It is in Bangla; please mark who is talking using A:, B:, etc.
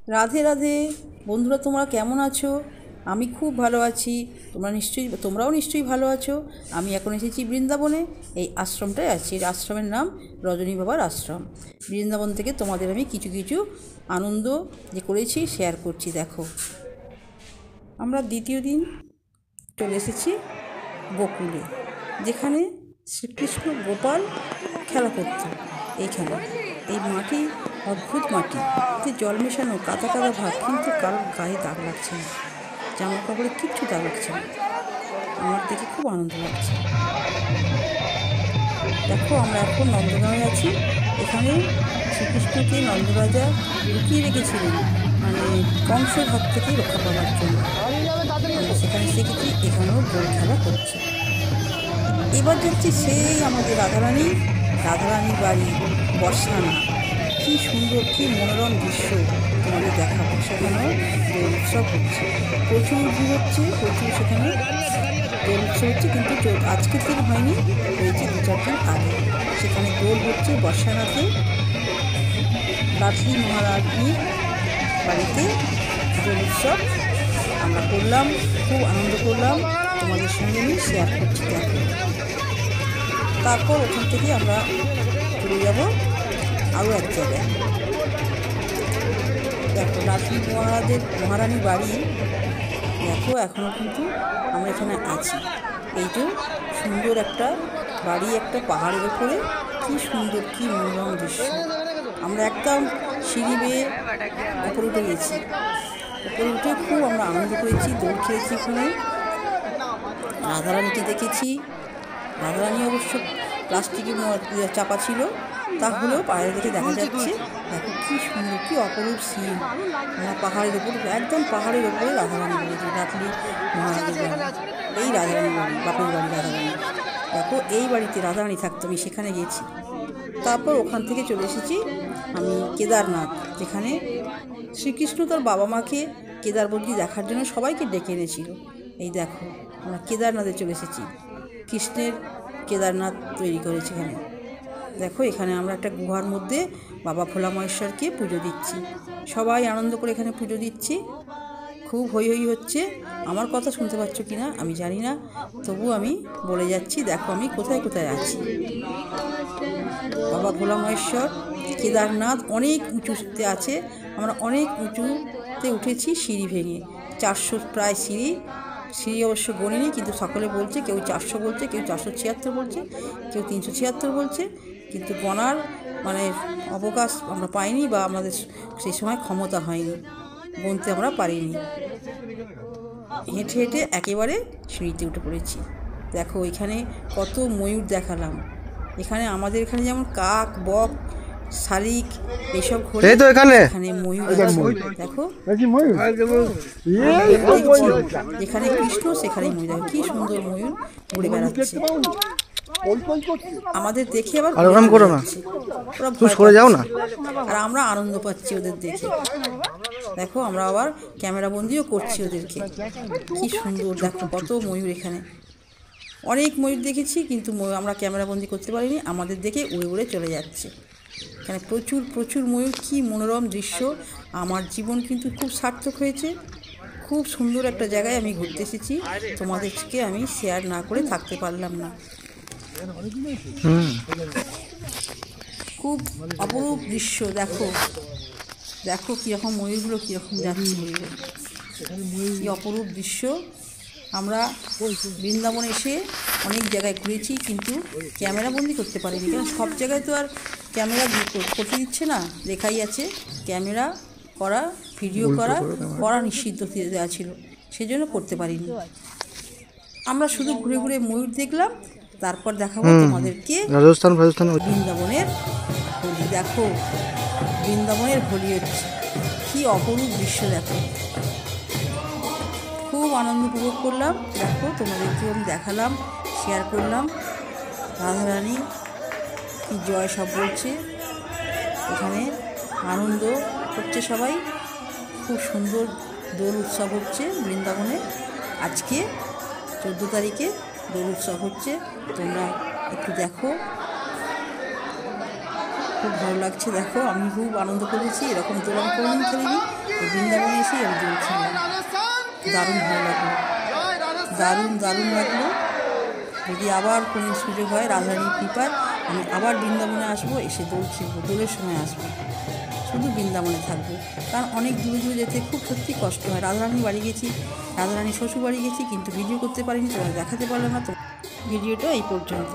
A: রাধে রাধে বন্ধুরা, তোমরা কেমন আছো? আমি খুব ভালো আছি। তোমরাও নিশ্চয়ই ভালো আছো। আমি এখন এসেছি বৃন্দাবনে। এই আশ্রমটায় আছি। এই আশ্রমের নাম রজনী বাবার আশ্রম। বৃন্দাবন থেকে তোমাদের আমি কিছু কিছু আনন্দ যে করেছি শেয়ার করছি। দেখো, আমরা দ্বিতীয় দিন চলে এসেছি গোকুলে, যেখানে শ্রীকৃষ্ণ গোপাল খেলা করত। এইখানে এই মাটি অদ্ভুত মাটি, এতে জল মেশানো কাদা কাদা ভাব, কিন্তু কারোর গায়ে দাগ লাগছে না, জামা কাপড়ে কিচ্ছু দাগ লাগছে না। আমার দেখে খুব আনন্দ লাগছে। দেখো, আমরা এখন নন্দগাঁয়ে আছি। এখানে শ্রীকৃষ্ণকে নন্দরাজা লুকিয়ে রেখেছিলেন, মানে কংসের হাত থেকে রক্ষা পাওয়ার জন্য। আমরা সেখানে শিখেছি, এখানেও দোল খেলা করছে। এবার যাচ্ছি সেই আমাদের রাধারানীর বাড়ি বর্ষানা। কী সুন্দর, কী মনোরম দৃশ্য তোমাদের দেখাবো। সেখানেও দোল উৎসব হচ্ছে, প্রচুর ভিড় হচ্ছে, প্রচুর সেখানে দোল উৎসব হচ্ছে। কিন্তু আজকের দিন হয়নি, হয়েছে 2-4 দিন আগে। সেখানে দোল হচ্ছে বর্ষানাতে, লাঠি মহারানীর বাড়িতে দোল উৎসব আমরা করলাম, খুব আনন্দ করলাম। তোমাদের সঙ্গে আমি শেয়ার করছি। দেখো, তারপর ওখান থেকে আমরা চলে যাব আরও এক জায়গায়। দেখো, লাঠি মহারানীর বাড়ি। দেখো, এখনও কিন্তু আমরা এখানে আছি। এই যে সুন্দর একটা বাড়ি, একটা পাহাড়ের ওপরে, কি সুন্দর, কি মনোরম দৃশ্য। আমরা একদম সিঁড়ি বেয়ে ওপরে উঠে গেছি। ওপরে উঠে খুব আমরা আনন্দ করেছি, দোল খেয়েছি। ওখানে রাধারানীকে দেখেছি। রাধারানী অবশ্য প্লাস্টিকের চাপা ছিল, তাহলেও বাইরে থেকে দেখা যাচ্ছে। দেখো, কি সুন্দর, কি অপরূপ সিন। আমরা পাহাড়ের ওপর, একদম পাহাড়ের ওপরে রাধারানী বলেছি, লাঠি মহারানীর বাড়ি। এই রাধারানী বাড়ি, বাপের বাড়ি রাধারানী। দেখো, এই বাড়িতে রাধারানী থাকতো, আমি সেখানে গেছি। তারপর ওখান থেকে চলে এসেছি আমি কেদারনাথ, যেখানে শ্রীকৃষ্ণ তার বাবা মাকে কেদারবদ্রী দেখার জন্য সবাইকে ডেকে এনেছিল। এই দেখো, আমরা কেদারনাথে চলে এসেছি। কৃষ্ণের কেদারনাথ তৈরি করেছে এখানে। দেখো, এখানে আমরা একটা গুহার মধ্যে বাবা ভোলা মহেশ্বরকে পুজো দিচ্ছি। সবাই আনন্দ করে এখানে পুজো দিচ্ছি। খুব হই হই হচ্ছে। আমার কথা শুনতে পাচ্ছ কি না আমি জানি না, তবু আমি বলে যাচ্ছি। দেখো, আমি কোথায় কোথায় আছি। বাবা ভোলা মহেশ্বর কেদারনাথ অনেক উঁচুতে আছে। আমরা অনেক উঁচুতে উঠেছি সিঁড়ি ভেঙে। 400 প্রায় সিঁড়ি অবশ্য গণিনি, কিন্তু সকলে বলছে, কেউ 400 বলছে, কেউ 476 বলছে, কেউ 376 বলছে। কিন্তু গণার মানে অবকাশ আমরা পাইনি, বা আমাদের সেই সময় ক্ষমতা হয়নি, গুনতে আমরা পারিনি। হেঁটে হেঁটে একেবারে সিঁড়িতে উঠে পড়েছি। দেখো, এখানে কত ময়ূর দেখালাম। আমাদের এখানে যেমন কাক, বক, শালিক এসব ঘোরে, এখানে ময়ূর আছে। দেখো, যেখানে কৃষ্ণ সেখানেই ময়ূর। দেখো, কি সুন্দর ময়ূর ঘুরে বেড়াচ্ছে। আমাদের দেখে আবার ওরা ভয় যাও না, আর আমরা আনন্দ পাচ্ছি ওদের দেখে। দেখো, আমরা আবার ক্যামেরা বন্দিও করছি ওদেরকে। কি সুন্দর, দেখো কত ময়ূর। এখানে অনেক ময়ূর দেখেছি, কিন্তু আমরা ক্যামেরা বন্দি করতে পারিনি। আমাদের দেখে উড়ে উড়ে চলে যাচ্ছে। এখানে প্রচুর প্রচুর ময়ূর, কি মনোরম দৃশ্য। আমার জীবন কিন্তু খুব সার্থক হয়েছে। খুব সুন্দর একটা জায়গায় আমি ঘুরতে এসেছি, তোমাদেরকে আমি শেয়ার না করে থাকতে পারলাম না। খুব অপরূপ দৃশ্য। দেখো দেখো কীরকম ময়ূরগুলো কীরকম যাচ্ছে, কী অপরূপ দৃশ্য। আমরা বৃন্দাবনে এসে অনেক জায়গায় ঘুরেছি, কিন্তু ক্যামেরা বন্দি করতে পারিনি, কারণ সব জায়গায় তো আর ক্যামেরা করতে দিচ্ছে না। লেখাই আছে ক্যামেরা করা, ভিডিও করা নিষিদ্ধ দেওয়া ছিল, সেজন্য করতে পারিনি। আমরা শুধু ঘুরে ঘুরে ময়ূর দেখলাম। তারপর দেখাবো তোমাদেরকে বৃন্দাবনের হোলি। দেখো, বৃন্দাবনের হোলি হচ্ছে, কি অপরূপ দৃশ্য। দেখো, খুব আনন্দ উপভোগ করলাম। দেখো, তোমাদেরকে আমি দেখালাম, শেয়ার করলাম। রাধারানী কি জয় সব বলছে, এখানে আনন্দ করছে সবাই। খুব সুন্দর দোল উৎসব হচ্ছে বৃন্দাবনে। আজকে 14 তারিখে দোল উৎসব হচ্ছে, তোমরা একটু দেখো। খুব ভালো লাগছে। দেখো, আমি খুব আনন্দ করেছি। এরকম দোল আমি কোনোদিন খেলিনি। বৃন্দাবনে এসেই আমি দোল খেললাম, দারুণ ভালো লাগলো, দারুণ লাগলো। যদি আবার কোনো সুযোগ হয় রাধারানীর কৃপায় আমি আবার বৃন্দাবনে আসবো, এসে দোল খেলবো, দোলের সময় আসবো, শুধু বৃন্দাবনে থাকবো। কারণ অনেক দূরে দূরে যেতে খুব সত্যি কষ্ট হয়। রাধারানীর বাড়ি গেছি, রাধারানীর শ্বশুর বাড়ি গেছি, কিন্তু ভিডিও করতে পারিনি, তোমার দেখাতে পারলাম না। তো ভিডিওটা এই পর্যন্ত।